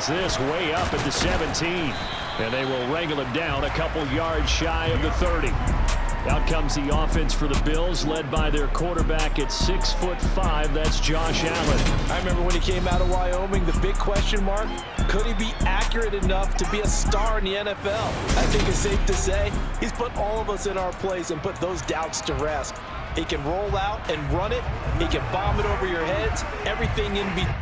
gets this way up at the 17. And they will wrangle him down a couple yards shy of the 30. Out comes the offense for the Bills, led by their quarterback at 6'5". That's Josh Allen. I remember when he came out of Wyoming, the big question mark, could he be accurate enough to be a star in the NFL? I think it's safe to say he's put all of us in our place and put those doubts to rest. He can roll out and run it. He can bomb it over your heads. Everything in between.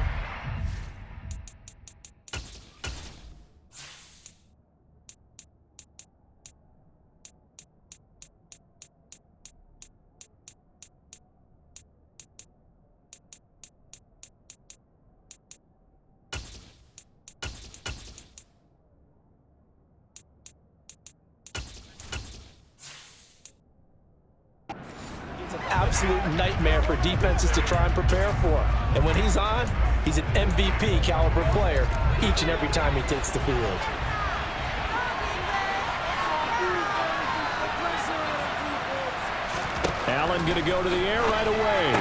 Absolute nightmare for defenses to try and prepare for. And when he's on, he's an MVP caliber player each and every time he takes the field. Allen going to go to the air right away.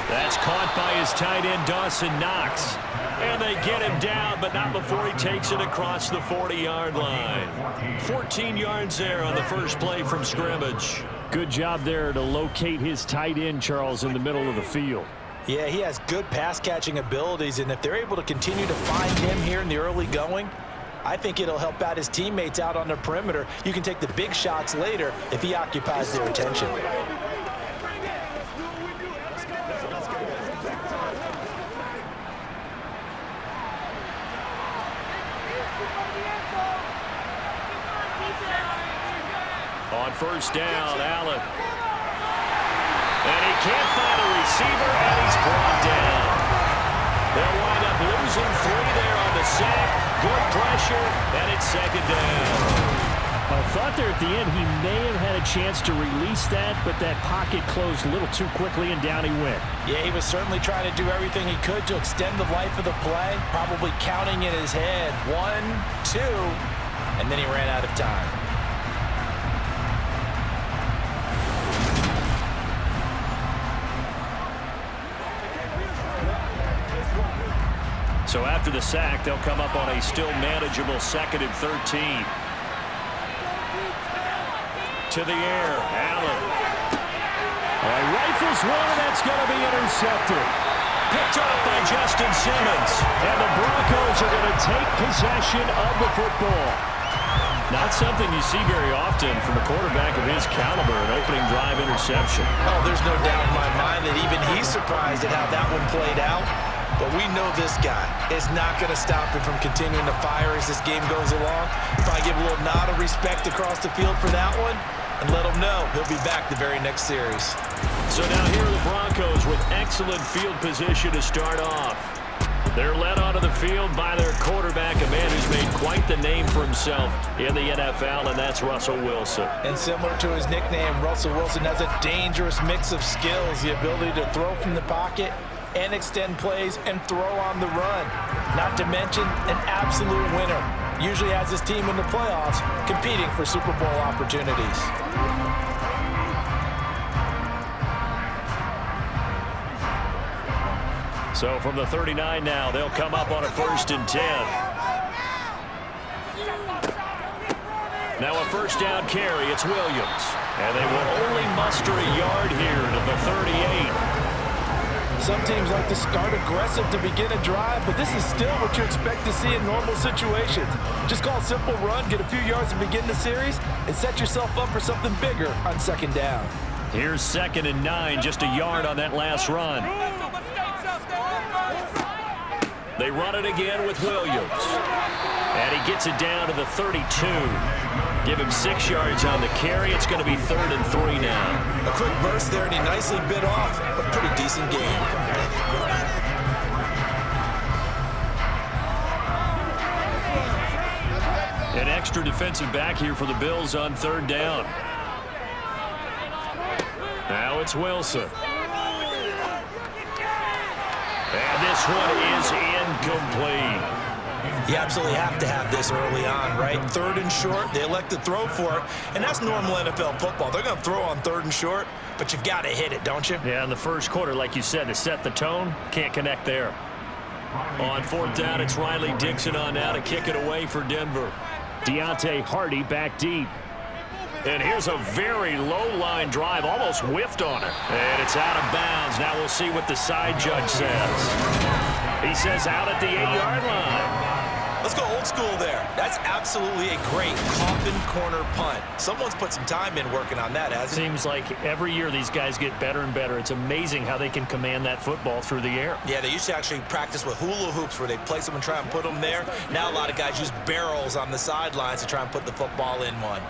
That's caught by his tight end, Dawson Knox. And they get him down, but not before he takes it across the 40-yard line. 14 yards there on the first play from scrimmage. Good job there to locate his tight end, Charles, in the middle of the field. Yeah, he has good pass-catching abilities, and if they're able to continue to find him here in the early going, I think it'll help out his teammates out on the perimeter. You can take the big shots later if he occupies their attention. On first down, Allen. And he can't find a receiver, and he's brought down. They'll wind up losing 3 there on the sack. Good pressure, and it's second down. I thought there at the end he may have had a chance to release that, but that pocket closed a little too quickly, and down he went. Yeah, he was certainly trying to do everything he could to extend the life of the play, probably counting in his head 1, 2, and then he ran out of time. So after the sack, they'll come up on a still manageable 2nd and 13. To the air, Allen. Rifles one, and that's going to be intercepted. Picked off by Justin Simmons. And the Broncos are going to take possession of the football. Not something you see very often from a quarterback of his caliber, an opening drive interception. Oh, there's no doubt in my mind that even he's surprised at how that one played out. But we know this guy is not going to stop him from continuing to fire as this game goes along. Probably give a little nod of respect across the field for that one and let him know he'll be back the very next series. So now here are the Broncos with excellent field position to start off. They're led onto the field by their quarterback, a man who's made quite the name for himself in the NFL, and that's Russell Wilson. And similar to his nickname, Russell Wilson has a dangerous mix of skills, the ability to throw from the pocket and extend plays and throw on the run. Not to mention an absolute winner. Usually has his team in the playoffs competing for Super Bowl opportunities. So from the 39 now, they'll come up on a 1st and 10. Now a first down carry, it's Williams. And they will only muster a yard here to the 38. Some teams like to start aggressive to begin a drive, but this is still what you expect to see in normal situations. Just call a simple run, get a few yards to begin the series, and set yourself up for something bigger on 2nd down. Here's 2nd and 9, just a yard on that last run. They run it again with Williams. And he gets it down to the 32. Give him 6 yards on the carry. It's going to be 3rd and 3 now. A quick burst there, and he nicely bit off a pretty decent game. An extra defensive back here for the Bills on 3rd down. Now it's Wilson. And this one is incomplete. You absolutely have to have this early on, right? 3rd and short, they elect to throw for it, and that's normal NFL football. They're going to throw on 3rd and short, but you've got to hit it, don't you? Yeah, in the first quarter, like you said, to set the tone, can't connect there. On fourth down, it's Riley Dixon on now to kick it away for Denver. Deontay Hardy back deep. And here's a very low-line drive, almost whiffed on it. And it's out of bounds. Now we'll see what the side judge says. He says out at the 8-yard line. Let's go old school there. That's absolutely a great coffin corner punt. Someone's put some time in working on that, hasn't it? Seems like every year these guys get better and better. It's amazing how they can command that football through the air. Yeah, they used to actually practice with hula hoops where they place them and try and put them there. Now a lot of guys use barrels on the sidelines to try and put the football in one.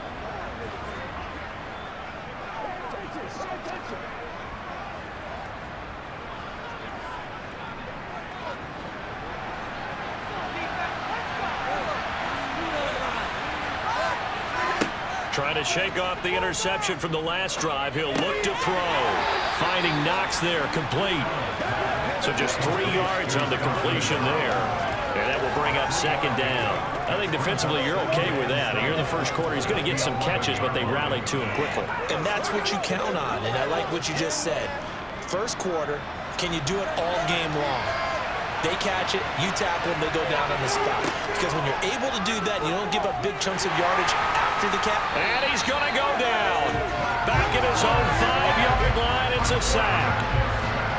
Trying to shake off the interception from the last drive. He'll look to throw. Finding Knox there, complete. So just 3 yards on the completion there. And that will bring up second down. I think defensively you're okay with that. Here in the first quarter, he's going to get some catches, but they rallied to him quickly. And that's what you count on, and I like what you just said. First quarter, can you do it all game long? They catch it, you tackle them, they go down on the spot. Because when you're able to do that, you don't give up big chunks of yardage after the catch. And he's going to go down. Back at his own 5-yard line, it's a sack.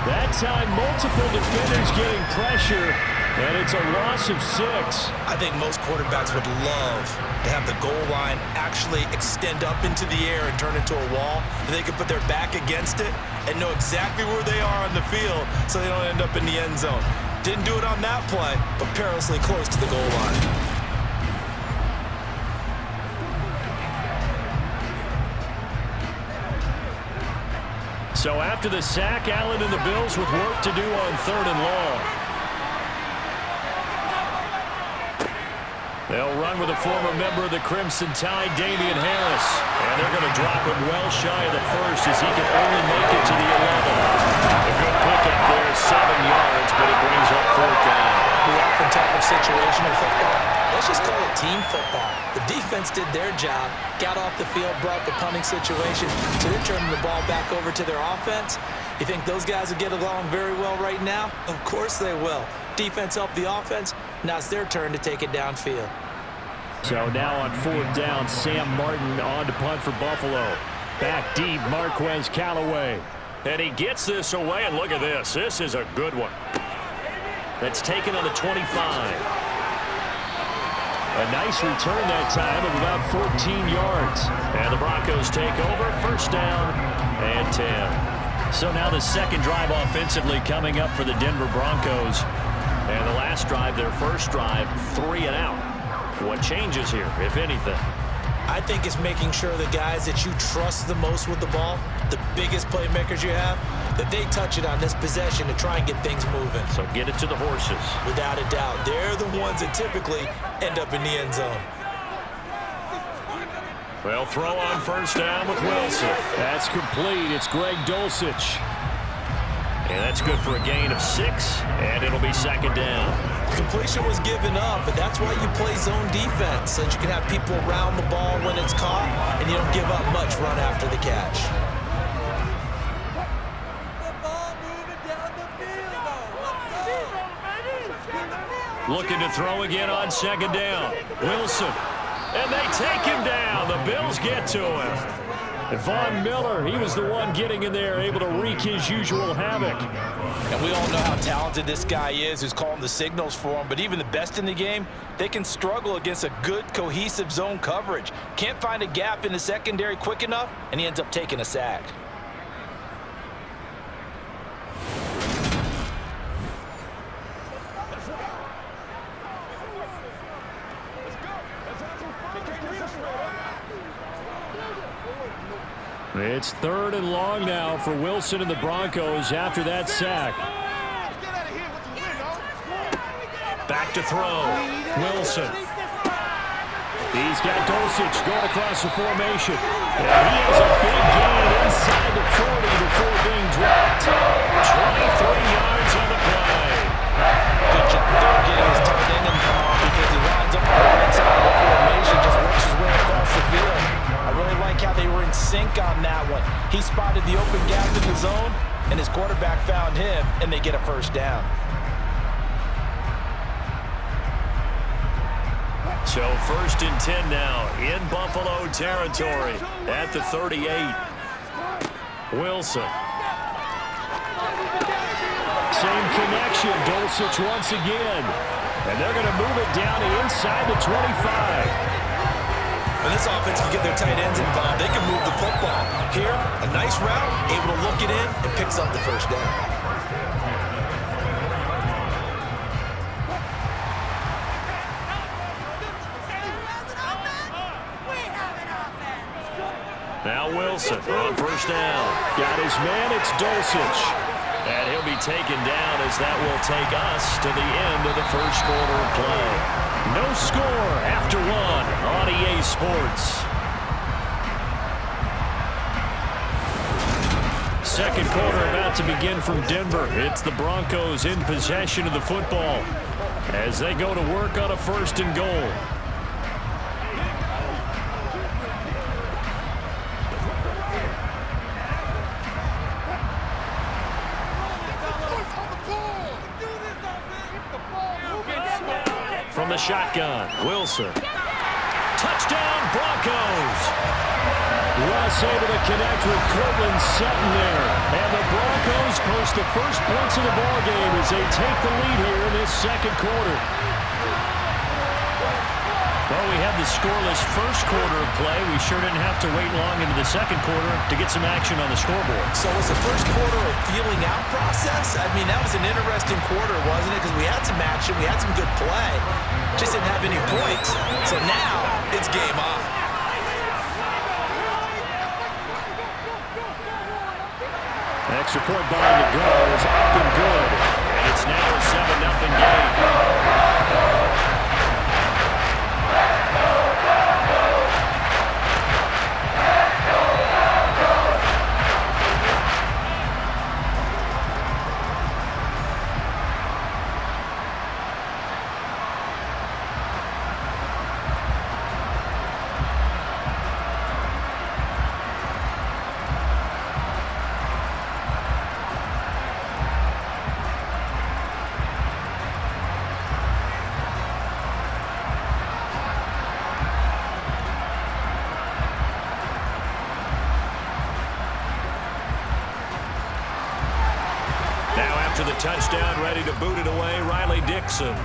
That time, multiple defenders getting pressure, and it's a loss of 6. I think most quarterbacks would love to have the goal line actually extend up into the air and turn into a wall. And they can put their back against it and know exactly where they are on the field so they don't end up in the end zone. Didn't do it on that play, but perilously close to the goal line. So after the sack, Allen and the Bills with work to do on 3rd and long. They'll run with a former member of the Crimson Tide, Damian Harris. And they're going to drop him well shy of the first as he can only make it to the 11. A good pickup there, 7 yards, but it brings up 4th down. We often talk of situational football. Let's just call it team football. The defense did their job, got off the field, brought the punting situation, so they're turning the ball back over to their offense. You think those guys will get along very well right now? Of course they will. Defense helped the offense. Now it's their turn to take it downfield. So now on 4th down, Sam Martin on to punt for Buffalo. Back deep, Marquez Callaway. And he gets this away, and look at this. This is a good one. That's taken on the 25. A nice return that time of about 14 yards. And the Broncos take over, 1st down and 10. So now the second drive offensively coming up for the Denver Broncos. And the last drive, their first drive, 3 and out. What changes here, if anything? I think it's making sure the guys that you trust the most with the ball, the biggest playmakers you have, that they touch it on this possession to try and get things moving. So get it to the horses. Without a doubt. They're the ones that typically end up in the end zone. Well, throw on 1st down with Wilson. That's complete. It's Greg Dulcich. And that's good for a gain of 6, and it'll be 2nd down. Completion was given up, but that's why you play zone defense, so that you can have people around the ball when it's caught, and you don't give up much run after the catch. Looking to throw again on 2nd down. Wilson. And they take him down. The Bills get to him. Von Miller, he was the one getting in there, able to wreak his usual havoc. And we all know how talented this guy is who's calling the signals for him, but even the best in the game, they can struggle against a good, cohesive zone coverage. Can't find a gap in the secondary quick enough, and he ends up taking a sack. It's 3rd and long now for Wilson and the Broncos after that sack. Back to throw. Wilson. He's got Dulcich going across the formation. And he has a big gain inside the 40 before being dropped. 23 yards on the play. Good job there getting his tight end involved because he lines up on the right side of the formation, just works his way across the field. I really like how they were in sync on that one. He spotted the open gap in the zone, and his quarterback found him, and they get a 1st down. So 1st and 10 now in Buffalo territory at the 38. Wilson. Same connection. Dulcich once again. And they're going to move it down to inside the 25. When this offense can get their tight ends involved, they can move the football. Here, a nice route, able to look it in, and picks up the first down. Now Wilson on 1st down. Got his man, it's Dulcich. And he'll be taken down as that will take us to the end of the 1st quarter of play. No score after 1 on EA Sports. 2nd quarter about to begin from Denver. It's the Broncos in possession of the football as they go to work on a 1st and goal. From the shotgun, Wilson. Touchdown, Broncos. Russ able to connect with Cortland Sutton there. And the Broncos post the first points of the ballgame as they take the lead here in this 2nd quarter. Well, we had the scoreless 1st quarter of play. We sure didn't have to wait long into the 2nd quarter to get some action on the scoreboard. So was the 1st quarter a feeling out process? I mean, that was an interesting quarter, wasn't it? Because we had some action, we had some good play. Just didn't have any points. So now it's game on. Extra point behind the goal is up and good. And it's now a 7-0 game. To the touchdown, ready to boot it away, Riley Dixon.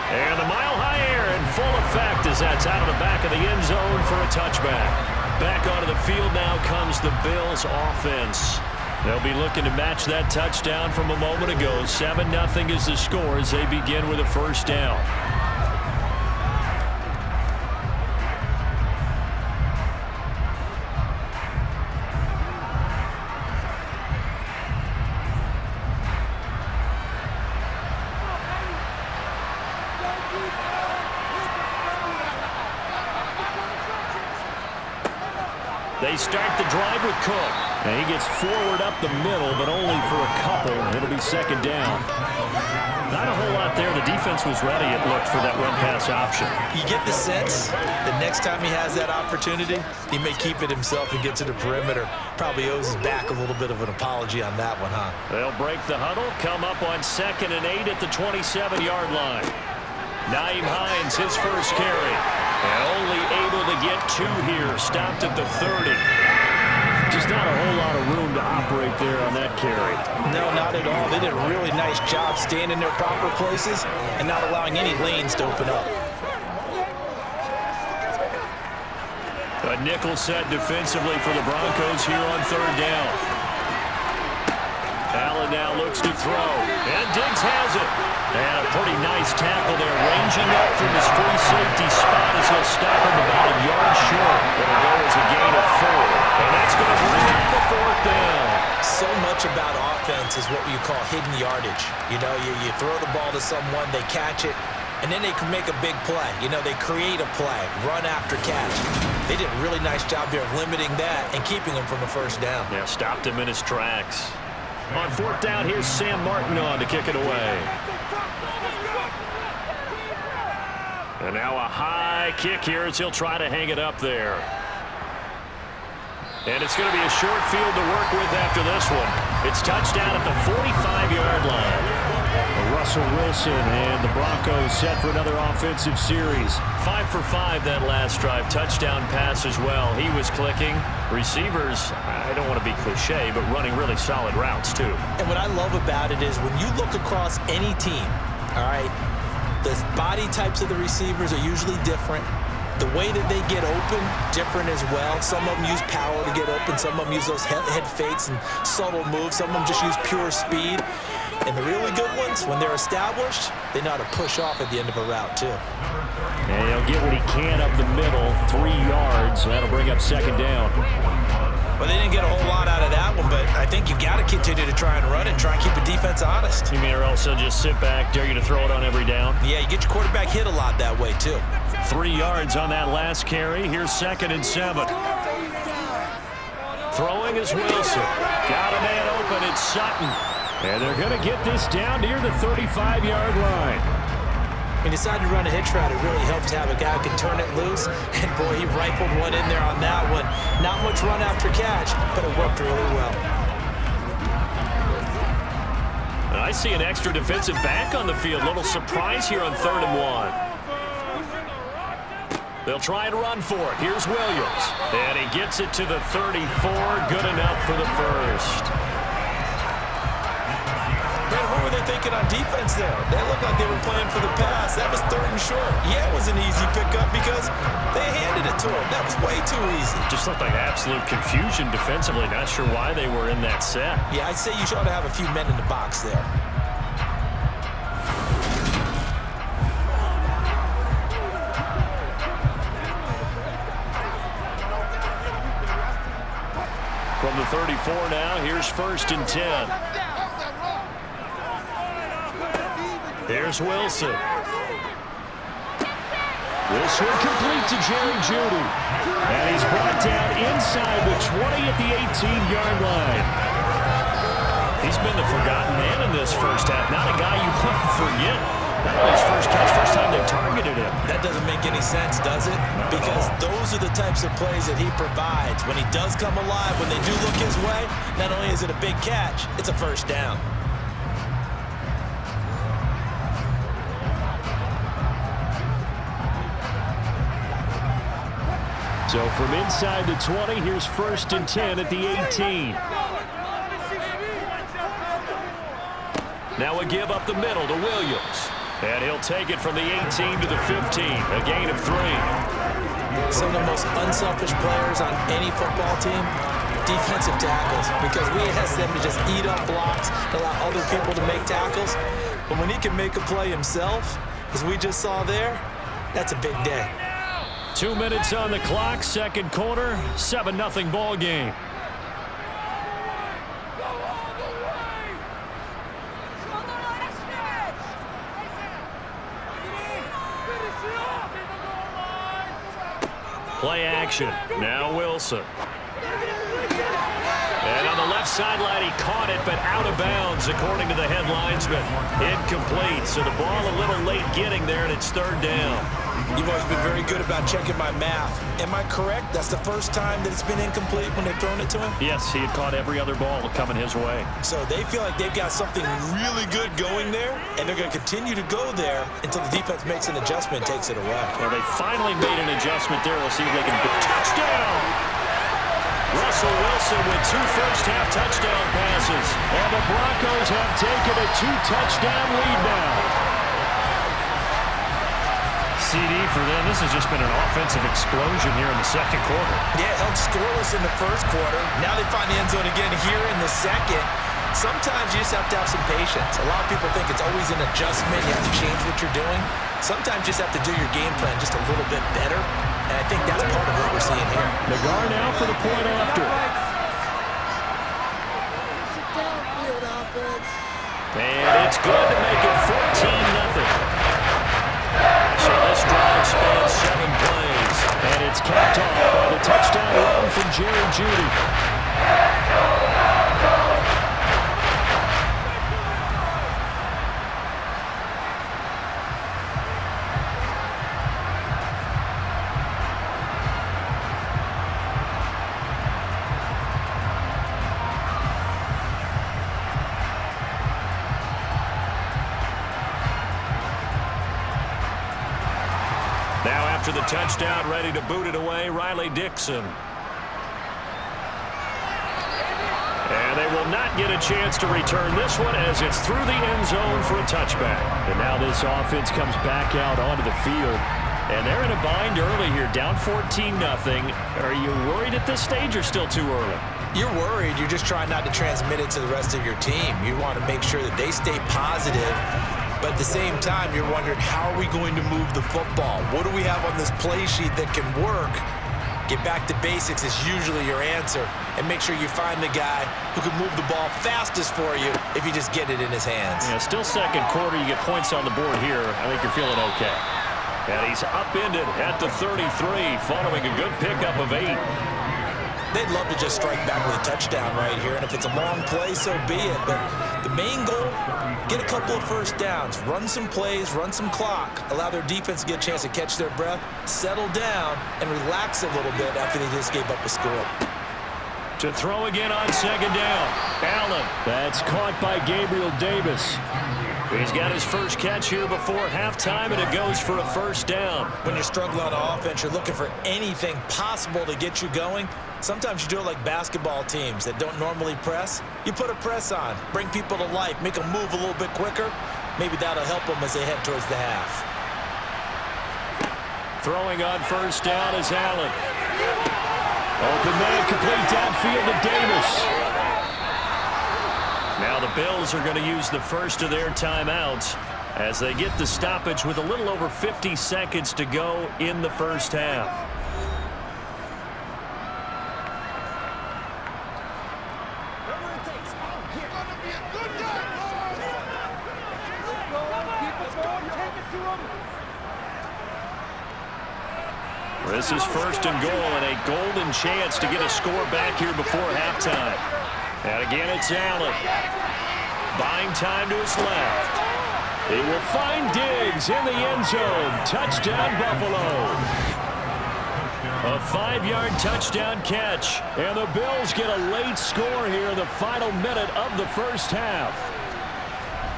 And the mile-high air in full effect as that's out of the back of the end zone for a touchback. Back onto the field now comes the Bills offense. They'll be looking to match that touchdown from a moment ago. 7-0 is the score as they begin with a 1st down. They start the drive with Cook. And he gets forward up the middle, but only for a couple. It'll be 2nd down. Not a whole lot there. The defense was ready, it looked, for that run-pass option. You get the sense that next time he has that opportunity, he may keep it himself and get to the perimeter. Probably owes his back a little bit of an apology on that one, huh? They'll break the huddle, come up on 2nd and 8 at the 27-yard line. Nyheim Hines, his first carry. And only able to get 2 here. Stopped at the 30. Just not a whole lot of room to operate there on that carry. No, not at all. They did a really nice job staying in their proper places and not allowing any lanes to open up. A nickel set defensively for the Broncos here on 3rd down. Allen now looks to throw. And Diggs has it. And a pretty nice tackle there, ranging up from his free safety spot as he'll stop him about a yard short. It'll go as a gain of 4. And that's going to bring up the 4th down. So much about offense is what you call hidden yardage. You know, you throw the ball to someone, they catch it, and then they can make a big play. You know, they create a play, run after catch. They did a really nice job there of limiting that and keeping him from a 1st down. Yeah, stopped him in his tracks. On 4th down, here's Sam Martin on to kick it away. And now a high kick here as he'll try to hang it up there. And it's going to be a short field to work with after this one. It's touchdown at the 45-yard line. Russell Wilson and the Broncos set for another offensive series. 5 for 5 that last drive. Touchdown pass as well. He was clicking. Receivers, I don't want to be cliche, but running really solid routes too. And what I love about it is when you look across any team, all right, the body types of the receivers are usually different. The way that they get open, different as well. Some of them use power to get open. Some of them use those head fakes and subtle moves. Some of them just use pure speed. And the really good ones, when they're established, they know how to push off at the end of a route, too. And he'll get what he can up the middle, 3 yards. That'll bring up second down. Well, they didn't get a whole lot out of that one, but I think you've got to continue to try and run and try and keep the defense honest. You mean or else they'll just sit back, dare you to throw it on every down? Yeah, you get your quarterback hit a lot that way, too. 3 yards on that last carry. Here's 2nd and 7. Throwing is Wilson. Got a man open. It's Sutton. And they're going to get this down near the 35-yard line. He decided to run a hitch route. It really helps to have a guy who can turn it loose. And, boy, he rifled one in there on that one. Not much run after catch, but it worked really well. And I see an extra defensive back on the field. Little surprise here on 3rd and 1. They'll try and run for it. Here's Williams. And he gets it to the 34. Good enough for the first. Man, what were they thinking on defense there? They looked like they were playing for the pass. That was 3rd and short. Yeah, it was an easy pickup because they handed it to him. That was way too easy. Just looked like absolute confusion defensively. Not sure why they were in that set. Yeah, I'd say you ought to have a few men in the box there. From the 34 now, here's 1st and 10. Here's Wilson. This one complete to Jerry Jeudy. And he's brought down inside the 20 at the 18-yard line. He's been the forgotten man in this first half. Not a guy you want to forget. Not only his first catch, first time they targeted him. That doesn't make any sense, does it? Because those are the types of plays that he provides. When he does come alive, when they do look his way, not only is it a big catch, it's a first down. So from inside the 20, here's 1st and 10 at the 18. Now a give up the middle to Williams. And he'll take it from the 18 to the 15, a gain of 3. Some of the most unselfish players on any football team, defensive tackles, because we ask them to just eat up blocks, allow other people to make tackles. But when he can make a play himself, as we just saw there, that's a big day. 2 minutes on the clock, 2nd quarter, 7-0 ball game. Play action. Now Wilson. And on the left sideline, he caught it, but out of bounds, according to the head linesman. Incomplete, so the ball a little late getting there, and it's 3rd down. You've always been very good about checking my math. Am I correct? That's the first time that it's been incomplete when they've thrown it to him? Yes, he had caught every other ball coming his way. So they feel like they've got something really good going there, and they're going to continue to go there until the defense makes an adjustment and takes it away. Well, they finally made an adjustment there. We'll see if they can get touchdown. Russell Wilson with 2 first-half touchdown passes. And the Broncos have taken a 2-touchdown lead now. CD for them. This has just been an offensive explosion here in the 2nd quarter. Yeah, held scoreless in the 1st quarter. Now they find the end zone again here in the 2nd. Sometimes you just have to have some patience. A lot of people think it's always an adjustment. You have to change what you're doing. Sometimes you just have to do your game plan just a little bit better. And I think that's part of what we're seeing here. Nagar now for the point after. And it's good to make it 14-0. So this drive spans 7 plays. And it's capped off by the touchdown run from Jerry Jeudy. after the touchdown, ready to boot it away, Riley Dixon. And they will not get a chance to return this one as it's through the end zone for a touchback. And now this offense comes back out onto the field. And they're in a bind early here, down 14-0. Are you worried at this stage or still too early? You're worried. You're just trying not to transmit it to the rest of your team. You want to make sure that they stay positive. But at the same time, you're wondering, how are we going to move the football? What do we have on this play sheet that can work? Get back to basics is usually your answer. And make sure you find the guy who can move the ball fastest for you if you just get it in his hands. Yeah, still second quarter. You get points on the board here. I think you're feeling okay. And he's upended at the 33 following a good pickup of 8. They'd love to just strike back with a touchdown right here, and if it's a long play, so be it. But the main goal, get a couple of first downs, run some plays, run some clock, allow their defense to get a chance to catch their breath, settle down, and relax a little bit after they just gave up a score. To throw again on second down. Allen. That's caught by Gabriel Davis. He's got his first catch here before halftime, and it goes for a first down. When you're struggling on offense, you're looking for anything possible to get you going. Sometimes you do it like basketball teams that don't normally press. You put a press on, bring people to life, make them move a little bit quicker. Maybe that'll help them as they head towards the half. Throwing on first down is Allen. Open man, complete downfield to Davis. Now the Bills are going to use the first of their timeouts as they get the stoppage with a little over 50 seconds to go in the first half. This is first and goal and a golden chance to get a score back here before halftime. And again, it's Allen. Buying time to his left. He will find Diggs in the end zone. Touchdown, Buffalo. A 5-yard touchdown catch. And the Bills get a late score here in the final minute of the first half.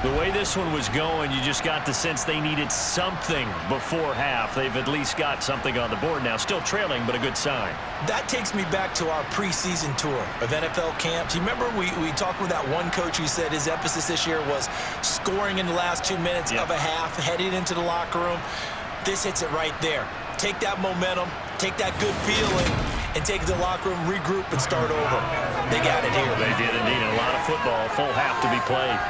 The way this one was going, you just got the sense they needed something before half. They've at least got something on the board now. Still trailing, but a good sign. That takes me back to our preseason tour of NFL camps. You remember we talked with that one coach who said his emphasis this year was scoring in the last 2 minutes of a half, heading into the locker room. This hits it right there. Take that momentum, take that good feeling, and take it to the locker room, regroup, and start over. They got it here. They did indeed. A lot of football, full half to be played.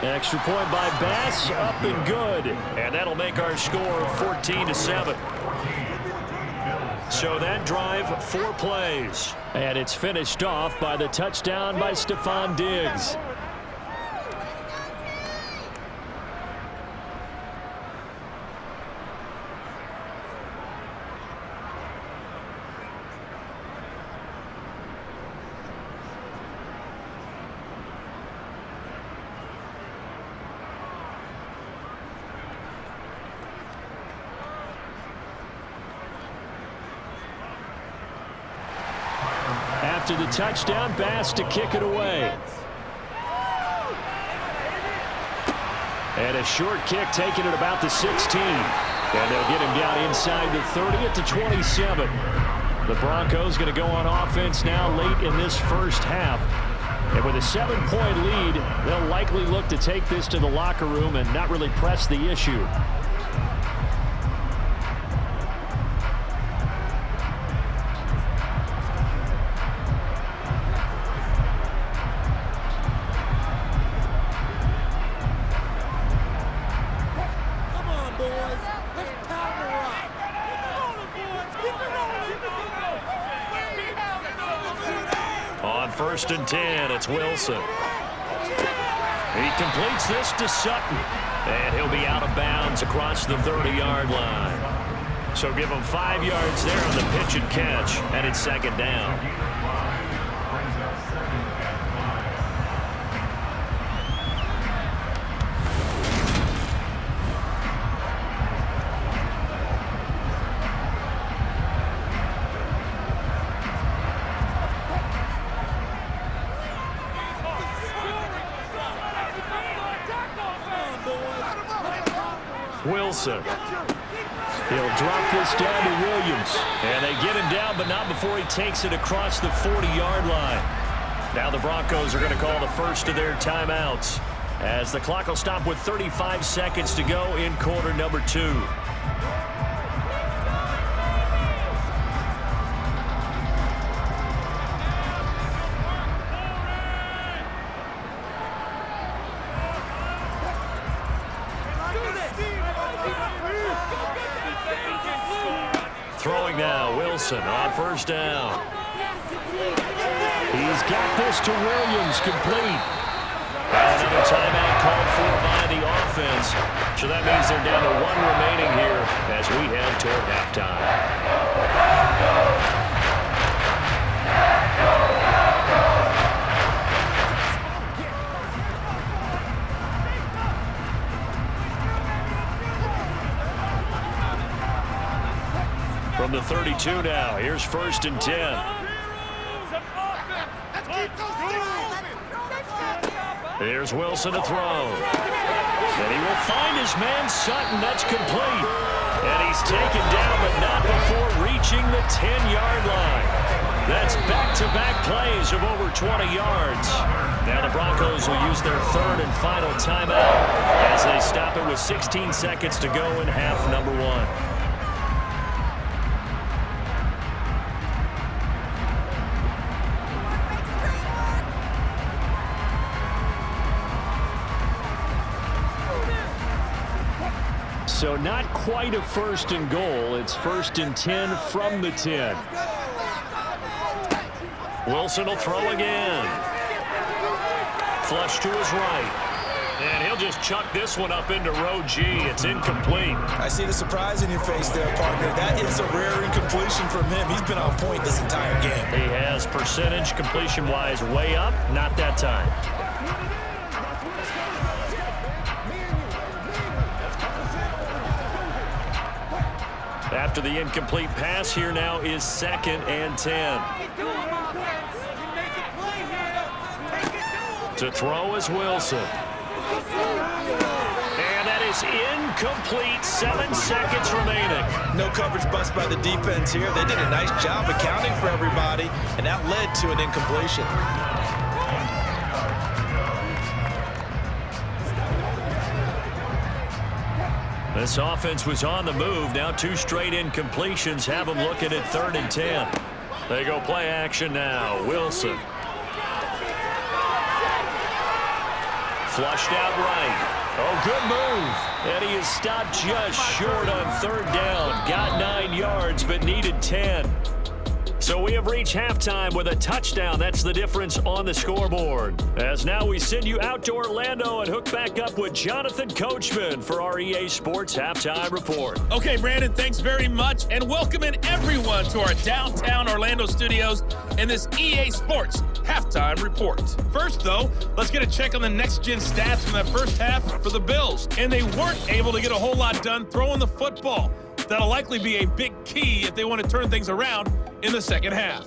Extra point by Bass, up and good. And that'll make our score 14-7. So that drive, 4 plays. And it's finished off by the touchdown by Stephon Diggs. After the touchdown, Bass to kick it away. And a short kick taken at about the 16. And they'll get him down inside the 30 at the 27. The Broncos going to go on offense now late in this first half. And with a 7-point lead, they'll likely look to take this to the locker room and not really press the issue. First and 10, it's Wilson. He completes this to Sutton, and he'll be out of bounds across the 30-yard line. So give him 5 yards there on the pitch and catch, and it's second down. Wilson. He'll drop this down to Williams. And they get him down, but not before he takes it across the 40-yard line. Now the Broncos are going to call the first of their timeouts, as the clock will stop with 35 seconds to go in quarter number 2. Throwing now, Wilson on first down. He's got this to Williams, complete. Another timeout called for by the offense. So that means they're down to 1 remaining here as we head toward halftime. From the 32 now, here's 1st and 10. Here's Wilson to throw. And he will find his man Sutton. That's complete. And he's taken down, but not before reaching the 10-yard line. That's back-to-back plays of over 20 yards. Now the Broncos will use their 3rd and final timeout as they stop it with 16 seconds to go in half number 1. So not quite a 1st and goal. It's 1st and 10 from the 10. Wilson will throw again. Flush to his right. And he'll just chuck this one up into row G. It's incomplete. I see the surprise in your face there, partner. That is a rare incompletion from him. He's been on point this entire game. He has percentage completion-wise way up. Not that time. After the incomplete pass, here now is 2nd and 10. To throw is Wilson. And that is incomplete. 7 seconds remaining. No coverage bust by the defense here. They did a nice job accounting for everybody, and that led to an incompletion. This offense was on the move. Now 2 straight incompletions have them looking at 3rd and 10. They go play action now. Wilson. Flushed out right. Oh, good move. And he is stopped just short on 3rd down. Got 9 yards, but needed 10. So we have reached halftime with a touchdown. That's the difference on the scoreboard. As now we send you out to Orlando and hook back up with Jonathan Coachman for our EA Sports Halftime Report. Okay, Brandon, thanks very much. And welcome in everyone to our downtown Orlando studios and this EA Sports Halftime Report. First, though, let's get a check on the next-gen stats from that first half for the Bills. And they weren't able to get a whole lot done throwing the football. That'll likely be a big key if they want to turn things around in the second half.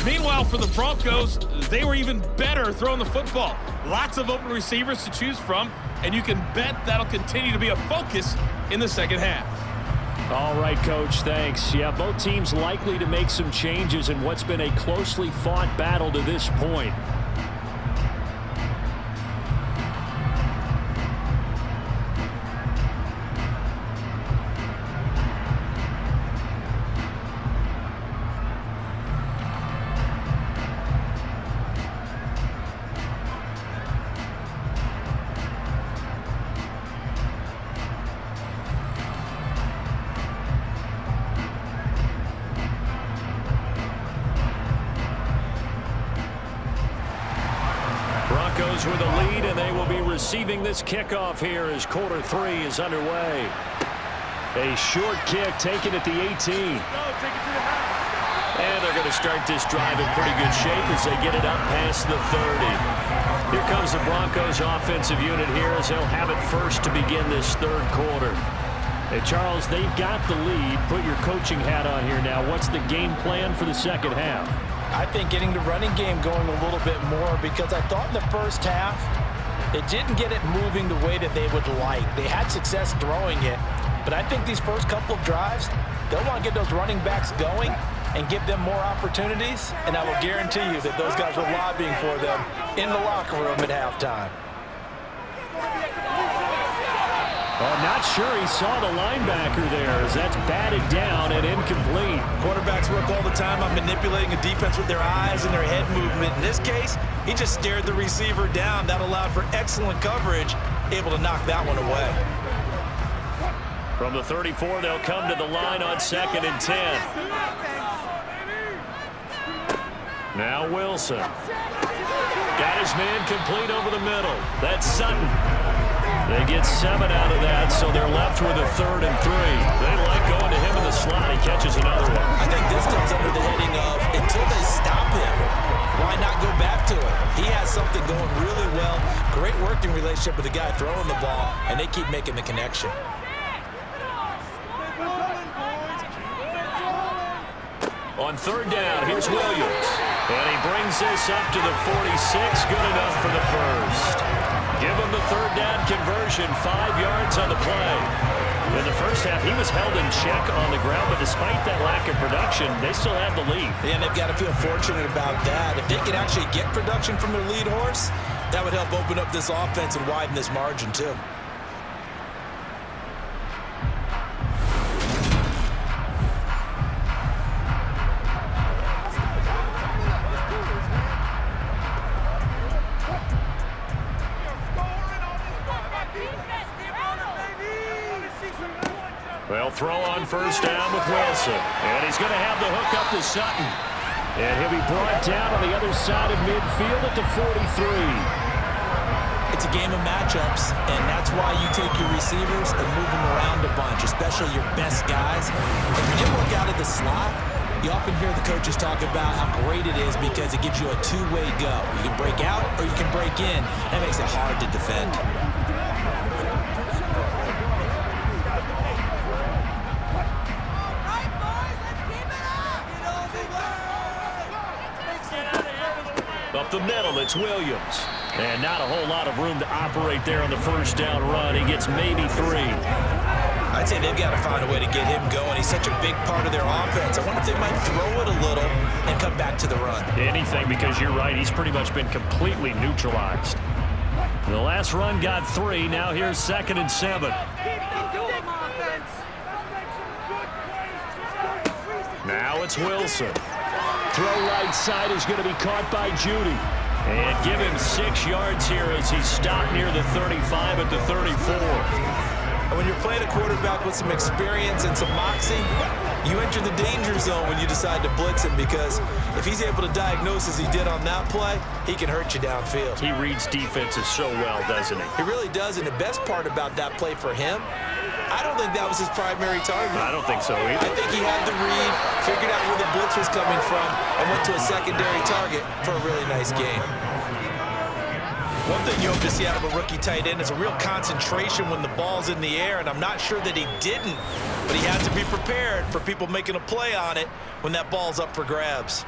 Meanwhile, for the Broncos, they were even better throwing the football. Lots of open receivers to choose from, and you can bet that'll continue to be a focus in the second half. All right, Coach, thanks. Yeah, both teams likely to make some changes in what's been a closely fought battle to this point. Broncos with a lead, and they will be receiving this kickoff here as quarter 3 is underway. A short kick taken at the 18. And they're going to start this drive in pretty good shape as they get it up past the 30. Here comes the Broncos offensive unit here as they'll have it first to begin this 3rd quarter. Hey, Charles, they've got the lead. Put your coaching hat on here now. What's the game plan for the second half? I think getting the running game going a little bit more, because I thought in the first half, it didn't get it moving the way that they would like. They had success throwing it, But I think these first couple of drives, they'll want to get those running backs going and give them more opportunities, and I will guarantee you that those guys were lobbying for them in the locker room at halftime. I'm not sure he saw the linebacker there as that's batted down and incomplete. Quarterbacks work all the time on manipulating a defense with their eyes and their head movement. In this case, he just stared the receiver down. That allowed for excellent coverage, able to knock that one away. From the 34, they'll come to the line on 2nd and 10. Now Wilson. Got his man complete over the middle. That's Sutton. They get 7 out of that, so they're left with a 3rd and 3. They like going to him in the slot. He catches another one. I think this comes under the heading of until they stop him, why not go back to it? He has something going really well. Great working relationship with the guy throwing the ball, and they keep making the connection. On 3rd down, here's Williams. And he brings this up to the 46. Good enough for the first. Give him the 3rd down conversion, 5 yards on the play. In the first half, he was held in check on the ground, but despite that lack of production, they still have the lead. And they've got to feel fortunate about that. If they can actually get production from their lead horse, that would help open up this offense and widen this margin too. They'll throw on 1st down with Wilson. And he's going to have the hook up to Sutton. And he'll be brought down on the other side of midfield at the 43. It's a game of matchups, and that's why you take your receivers and move them around a bunch, especially your best guys. And when you work out of the slot, you often hear the coaches talk about how great it is because it gives you a two-way go. You can break out or you can break in. That makes it hard to defend. Up the middle, it's Williams. And not a whole lot of room to operate there on the 1st down run. He gets maybe 3. I'd say they've got to find a way to get him going. He's such a big part of their offense. I wonder if they might throw it a little and come back to the run. Anything, because you're right. He's pretty much been completely neutralized. The last run got 3. Now here's 2nd and 7. Now it's Wilson. Throw right side is going to be caught by Judy. And give him 6 yards here as he's stopped near the 35 at the 34. When you're playing a quarterback with some experience and some moxie, you enter the danger zone when you decide to blitz him, because if he's able to diagnose as he did on that play, he can hurt you downfield. He reads defenses so well, doesn't he? He really does, and the best part about that play for him, I don't think that was his primary target. I don't think so either. I think he had the read, figured out where the blitz was coming from, and went to a secondary target for a really nice game. One thing you hope to see out of a rookie tight end is a real concentration when the ball's in the air, and I'm not sure that he didn't, but he had to be prepared for people making a play on it when that ball's up for grabs.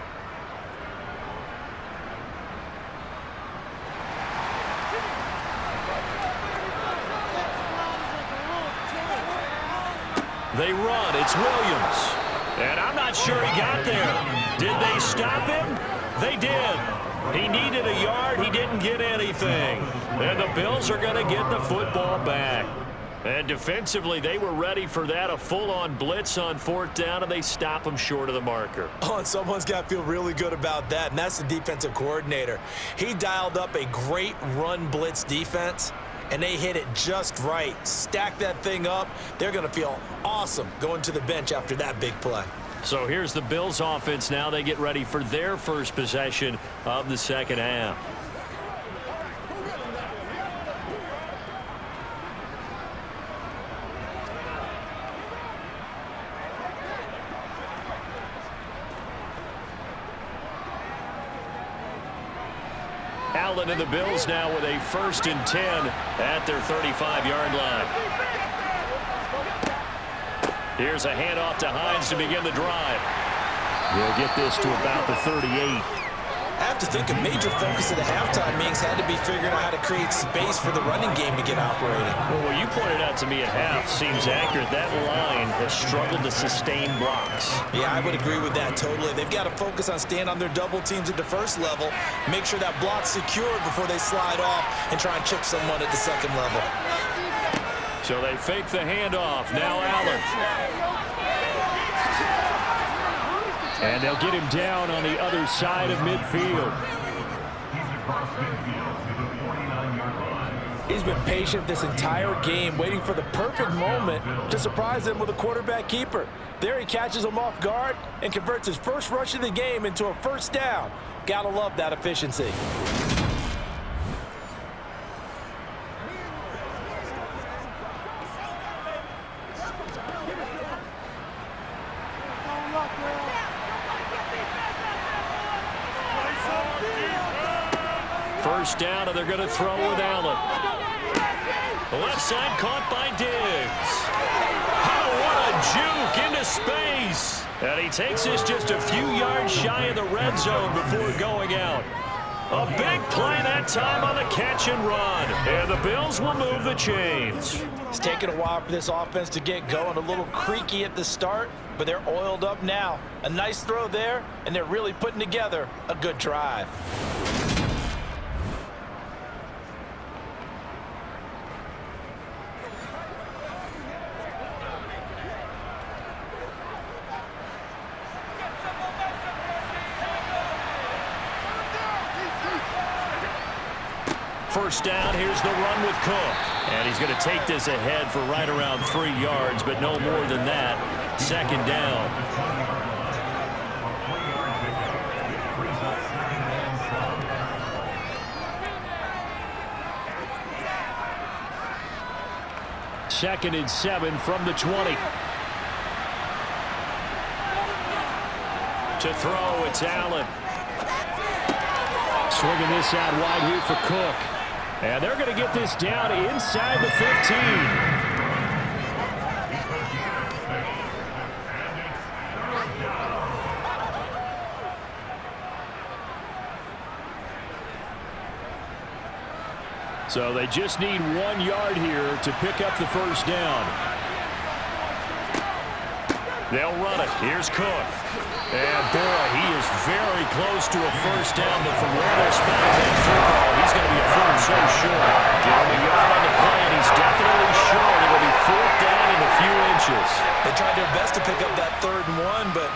They run. It's Williams. And I'm not sure he got there. Did they stop him? They did. He needed a yard. He didn't get anything. And the Bills are going to get the football back. And defensively, they were ready for that, a full-on blitz on 4th down, and they stop him short of the marker. Oh, and someone's got to feel really good about that, and that's the defensive coordinator. He dialed up a great run blitz defense, and they hit it just right. Stack that thing up. They're going to feel awesome going to the bench after that big play. So here's the Bills offense now. They get ready for their first possession of the 2nd half. Allen and the Bills now with a 1st and 10 at their 35-yard line. Here's a handoff to Hines to begin the drive. They'll get this to about the 38. I have to think a major focus of the halftime meetings had to be figuring out how to create space for the running game to get operating. Well, what you pointed out to me at half seems accurate. That line has struggled to sustain blocks. Yeah, I would agree with that totally. They've got to focus on staying on their double teams at the first level, make sure that block's secured before they slide off and try and chip someone at the second level. So they fake the handoff. Now Allen. And they'll get him down on the other side of midfield. He's been patient this entire game, waiting for the perfect moment to surprise him with a quarterback keeper. There he catches him off guard and converts his first rush of the game into a first down. Gotta love that efficiency. First down, and they're going to throw with Allen. The left side caught by Diggs. Oh, what a juke into space. And he takes this just a few yards shy of the red zone before going out. A big play that time on the catch and run. And the Bills will move the chains. It's taken a while for this offense to get going. A little creaky at the start, but they're oiled up now. A nice throw there, and they're really putting together a good drive. First down, here's the run with Cook. And he's going to take this ahead for right around 3 yards, but no more than that. Second down. Second and 7 from the 20. To throw, it's Allen. Swinging this out wide here for Cook. And they're going to get this down inside the 15. So they just need 1 yard here to pick up the first down. They'll run it. Here's Cook. And boy, he is very close to a first down, but from where they're spotting that football, he's going to be a foot or so short. Give him a yard on the play, and he's definitely short. It will be fourth down in a few inches. They tried their best to pick up that 3rd and 1, but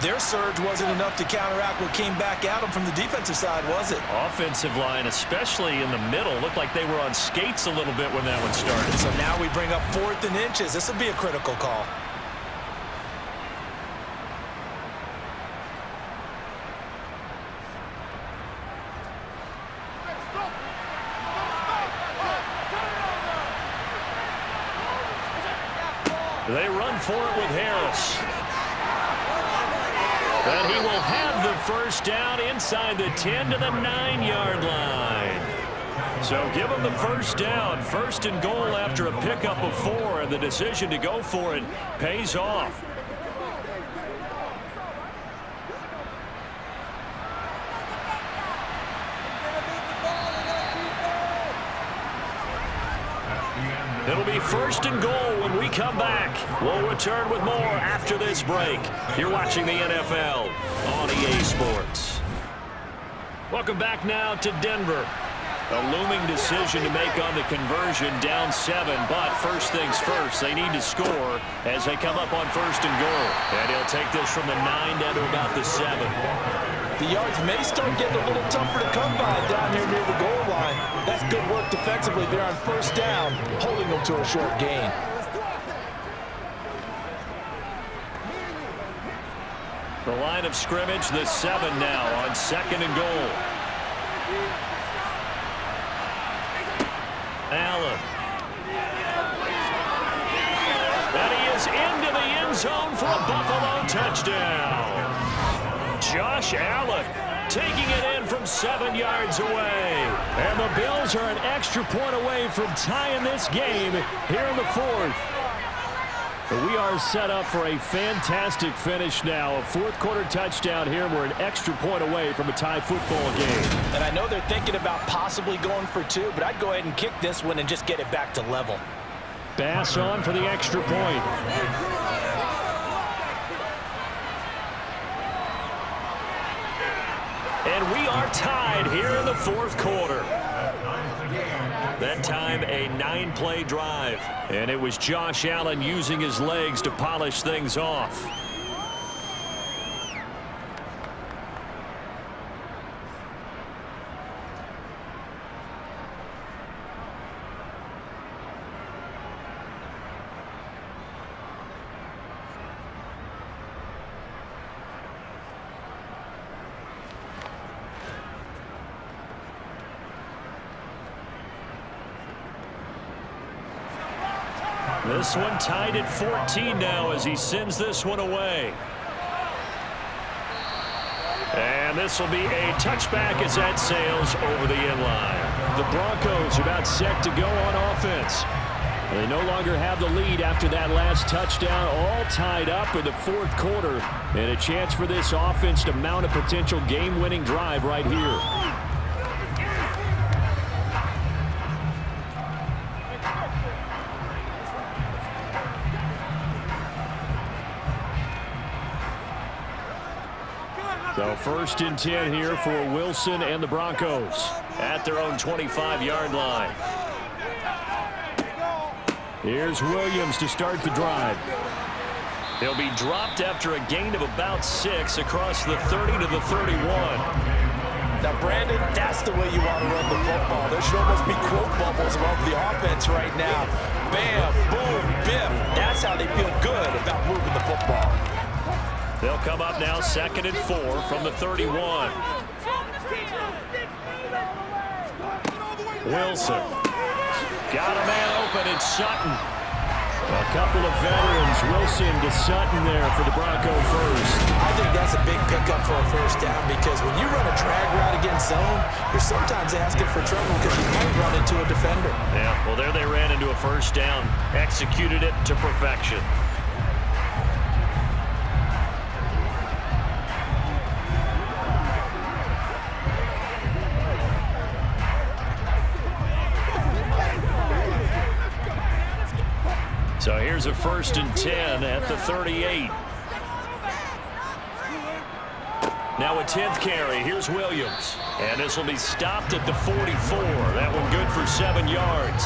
their surge wasn't enough to counteract what came back at them from the defensive side, was it? Offensive line, especially in the middle, looked like they were on skates a little bit when that one started. So now we bring up 4th and inches. This will be a critical call. They run for it with Harris. And he will have the first down inside the 10 to the 9-yard line. So give him the first down. 1st and goal after a pickup of 4, and the decision to go for it pays off. It'll be 1st and goal when we come back. We'll return with more after this break. You're watching the NFL on EA Sports. Welcome back now to Denver. A looming decision to make on the conversion, down 7, but first things first, they need to score as they come up on 1st and goal. And he'll take this from the 9 down to about the 7. The yards may start getting a little tougher to come by down here near the goal line. That's good work defensively there on 1st down, holding them to a short gain. The line of scrimmage, the 7 now on 2nd and goal. Allen. And he is into the end zone for a Buffalo touchdown. Josh Allen taking it in from 7 yards away. And the Bills are an extra point away from tying this game here in the 4th. We are set up for a fantastic finish now. A fourth-quarter touchdown here. We're an extra point away from a tie football game. And I know they're thinking about possibly going for two, but I'd go ahead and kick this one and just get it back to level. Bass on for the extra point. And we are tied here in the fourth quarter. That time, a 9-play drive. And it was Josh Allen using his legs to polish things off. This one tied at 14 now as he sends this one away. And this will be a touchback as that sails over the end line. The Broncos are about set to go on offense. They no longer have the lead after that last touchdown, all tied up in the fourth quarter. And a chance for this offense to mount a potential game-winning drive right here. So first and 10 here for Wilson and the Broncos at their own 25-yard line. Here's Williams to start the drive. He'll be dropped after a gain of about 6 across the 30 to the 31. Now, Brandon, that's the way you want to run the football. There should almost be quote bubbles above the offense right now. Bam, boom, biff. That's how they feel good about moving the football. They'll come up now 2nd and 4 from the 31. Wilson. Got a man open, it's Sutton. A couple of veterans, Wilson to Sutton there for the Bronco first. I think that's a big pickup for a first down because when you run a drag route against zone, you're sometimes asking for trouble because you might run into a defender. Yeah, well, there they ran into a first down. Executed it to perfection. So here's a 1st and 10 at the 38. Now a 10th carry. Here's Williams. And this will be stopped at the 44. That one good for 7 yards.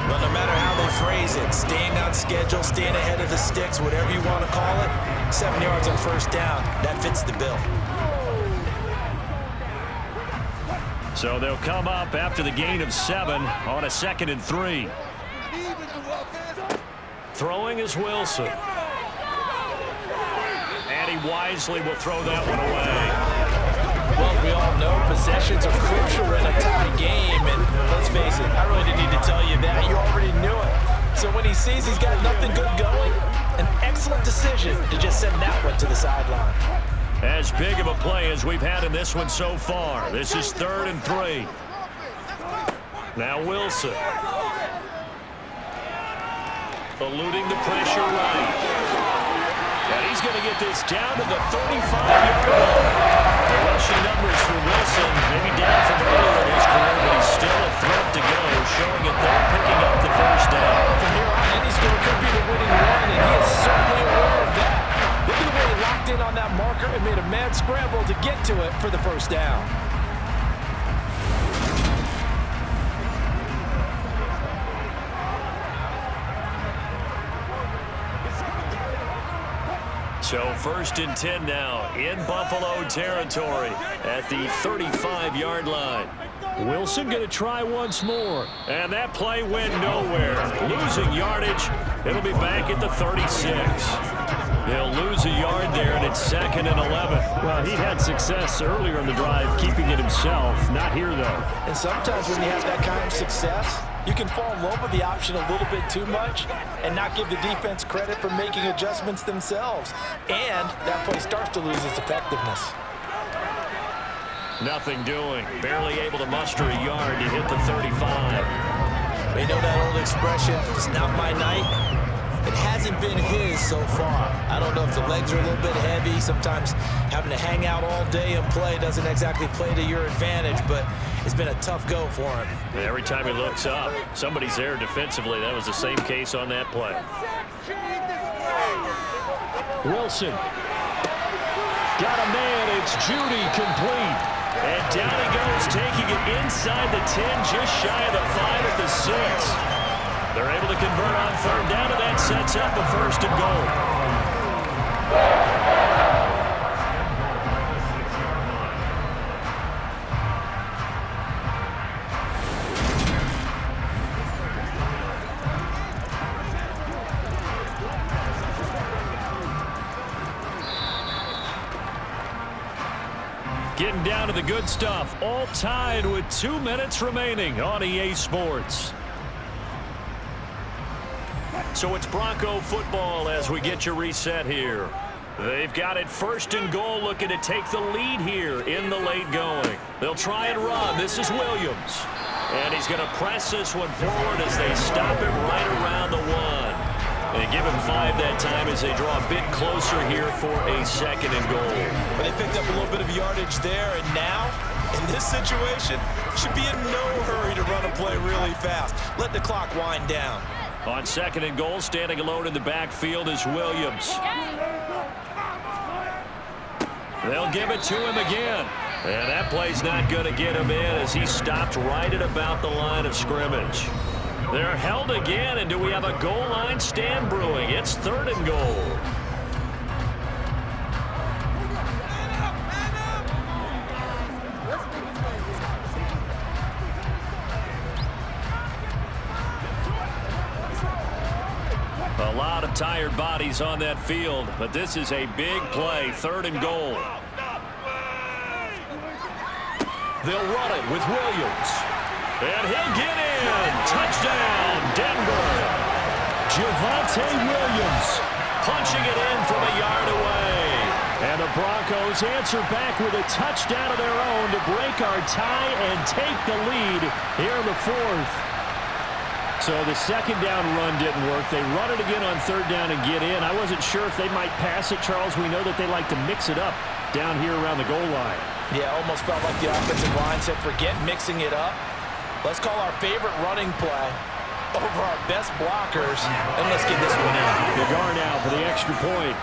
Well, no matter how they phrase it, staying on schedule, staying ahead of the sticks, whatever you want to call it, 7 yards on first down, that fits the bill. So they'll come up after the gain of 7 on a 2nd and 3. Throwing is Wilson. And he wisely will throw that one away. Well, we all know possessions are crucial in a tie game. And let's face it, I really didn't need to tell you that. You already knew it. So when he sees he's got nothing good going, an excellent decision to just send that one to the sideline. As big of a play as we've had in this one so far. This is 3rd and 3. Now Wilson. Eluding the pressure right. And he's going to get this down to the 35-yard line. The rushing numbers for Wilson, maybe down from earlier in his career, but he's still a threat to go, showing it there, picking up the first down. From here on, any score could be the winning one, and he is certainly aware of that. Look at the way he locked in on that marker and made a mad scramble to get to it for the first down. So 1st and 10 now in Buffalo territory at the 35-yard line. Wilson going to try once more. And that play went nowhere. Losing yardage. It'll be back at the 36. They'll lose a yard there, and it's 2nd and 11. Well, he had success earlier in the drive, keeping it himself. Not here, though. And sometimes when you have that kind of success, you can fall in love with the option a little bit too much and not give the defense credit for making adjustments themselves. And that play starts to lose its effectiveness. Nothing doing. Barely able to muster a yard to hit the 35. We know that old expression, it's not my night. It hasn't been his so far. I don't know if the legs are a little bit heavy. Sometimes having to hang out all day and play doesn't exactly play to your advantage, but it's been a tough go for him. Every time he looks up, somebody's there defensively. That was the same case on that play. Wilson. Got a man. It's Judy complete. And down he goes, taking it inside the 10, just shy of the 5 at the 6. They're able to convert on third down, and that sets up a 1st and goal. Getting down to the good stuff, all tied with 2 minutes remaining on EA Sports. So it's Bronco football as we get you reset here. They've got it 1st and goal, looking to take the lead here in the late going. They'll try and run. This is Williams. And he's going to press this one forward as they stop him right around the 1. They give him 5 that time as they draw a bit closer here for a 2nd and goal. But they picked up a little bit of yardage there, and now, in this situation, should be in no hurry to run a play really fast. Let the clock wind down. On 2nd and goal, standing alone in the backfield is Williams. They'll give it to him again. And that play's not going to get him in as he stopped right at about the line of scrimmage. They're held again, and do we have a goal line stand brewing? It's 3rd and goal. A lot of tired bodies on that field, but this is a big play, 3rd and goal. They'll run it with Williams. And he'll get in. Touchdown, Denver. Javonte Williams punching it in from a yard away. And the Broncos answer back with a touchdown of their own to break our tie and take the lead here in the 4th. So the 2nd down run didn't work. They run it again on 3rd down and get in. I wasn't sure if they might pass it, Charles. We know that they like to mix it up down here around the goal line. Yeah, almost felt like the offensive line said, forget mixing it up. Let's call our favorite running play over our best blockers, and let's get this one in. Nagar now for the extra point.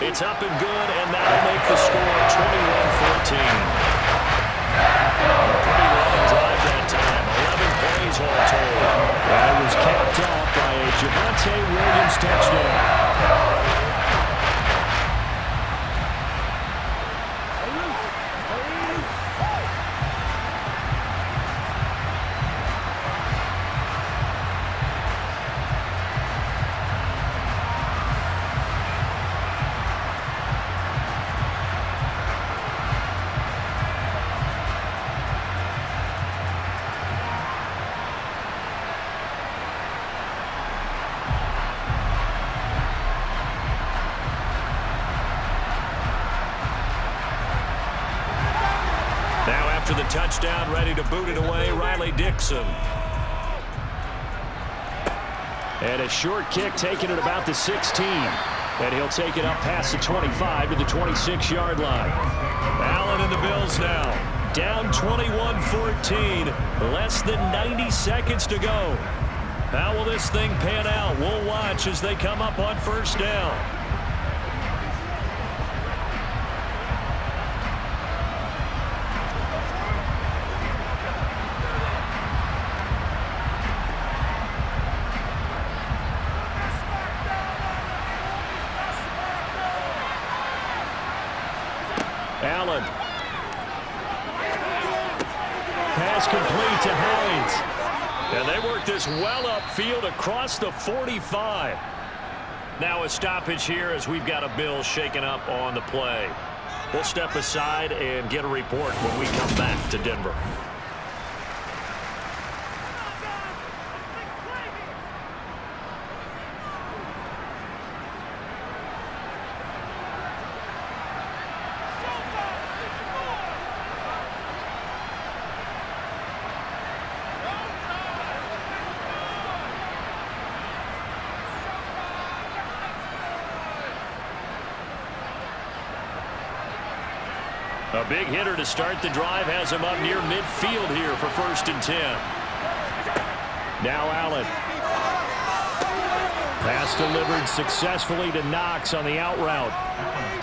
It's up and good, and that'll make the score 21-14. Pretty long drive that time. 11 plays all told. That was capped off by a Javonte Williams touchdown. To the touchdown, ready to boot it away, Riley Dixon. And a short kick taken at about the 16. And he'll take it up past the 25 to the 26-yard line. Allen and the Bills now. Down 21-14. Less than 90 seconds to go. How will this thing pan out? We'll watch as they come up on 1st down. Allen. Pass complete to Hines. And they work this well upfield across the 45. Now a stoppage here as we've got a Bill shaken up on the play. We'll step aside and get a report when we come back to Denver. A big hitter to start the drive has him up near midfield here for 1st and 10. Now Allen. Pass delivered successfully to Knox on the out route.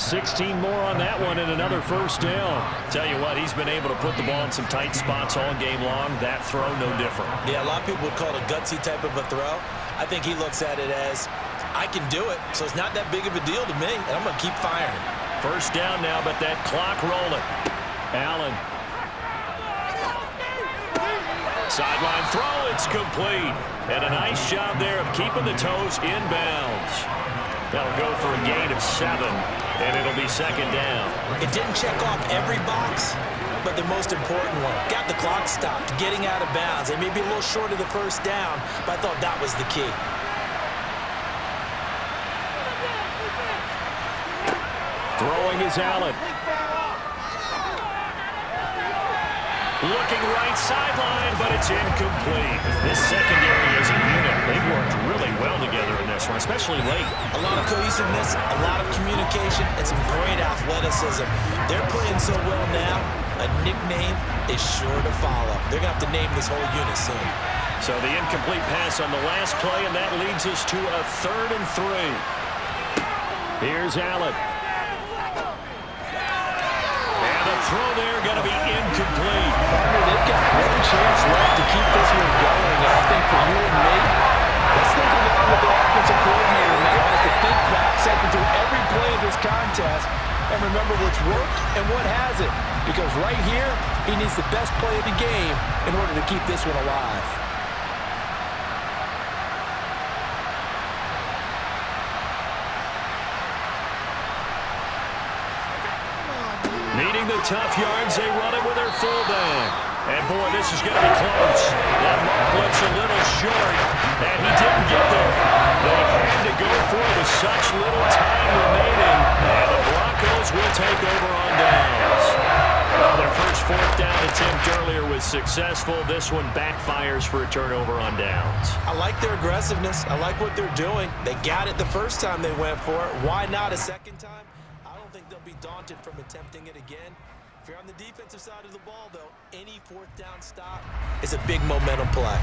16 more on that one and another 1st down. Tell you what, he's been able to put the ball in some tight spots all game long. That throw, no different. Yeah, a lot of people would call it a gutsy type of a throw. I think he looks at it as, I can do it, so it's not that big of a deal to me, and I'm going to keep firing. 1st down now, but that clock rolling. Allen. Sideline throw, it's complete. And a nice job there of keeping the toes inbounds. That'll go for a gain of 7, and it'll be 2nd down. It didn't check off every box, but the most important one. Got the clock stopped, getting out of bounds. It may be a little short of the 1st down, but I thought that was the key. Throwing is Allen. Looking right sideline, but it's incomplete. This secondary as a unit, they've worked really well together in this one, especially late. A lot of cohesiveness, a lot of communication, and some great athleticism. They're playing so well now, a nickname is sure to follow. They're going to have to name this whole unit soon. So the incomplete pass on the last play, and that leads us to a 3rd and 3. Here's Allen. Throw there going to be incomplete. They've got one chance left to keep this one going. And I think for you and me, let's think along with the offensive coordinator now has to think back, second through every play of this contest, and remember what's worked and what hasn't. Because right here, he needs the best play of the game in order to keep this one alive. Needing the tough yards, they run it with their fullback. And, boy, this is going to be close. That mark looks a little short, and he didn't get there. They had to go for it with such little time remaining, and the Broncos will take over on downs. Well, their first 4th down attempt earlier was successful. This one backfires for a turnover on downs. I like their aggressiveness. I like what they're doing. They got it the first time they went for it. Why not a second time? I don't think they'll be daunted from attempting it again. If you're on the defensive side of the ball, though, any 4th down stop is a big momentum play.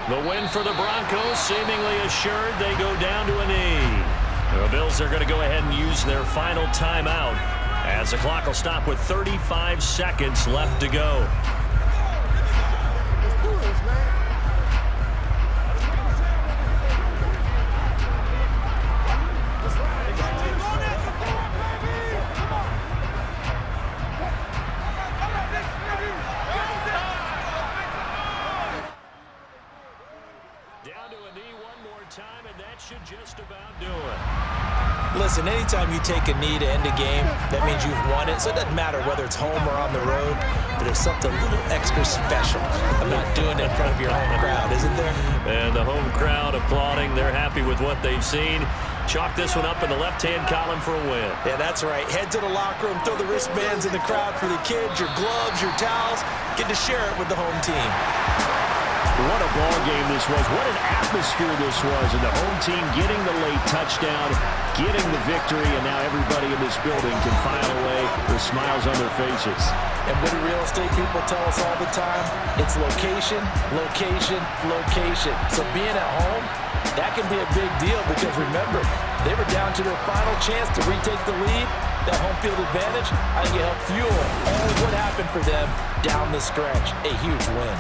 The win for the Broncos seemingly assured. They go down to a knee. The Bills are going to go ahead and use their final timeout as the clock will stop with 35 seconds left to go. Listen, anytime you take a knee to end a game, that means you've won it. So it doesn't matter whether it's home or on the road, but there's something a little extra special about doing it in front of your home crowd, isn't there? And the home crowd applauding. They're happy with what they've seen. Chalk this one up in the left-hand column for a win. Yeah, that's right. Head to the locker room, throw the wristbands in the crowd for the kids, your gloves, your towels. Get to share it with the home team. What a ball game this was. What an atmosphere this was. And the home team getting the late touchdown, getting the victory, and now everybody in this building can file away with smiles on their faces. And what do real estate people tell us all the time? It's location, location, location. So being at home, that can be a big deal because remember, they were down to their final chance to retake the lead. That home field advantage, I think it helped fuel all of what happened for them down the stretch. A huge win.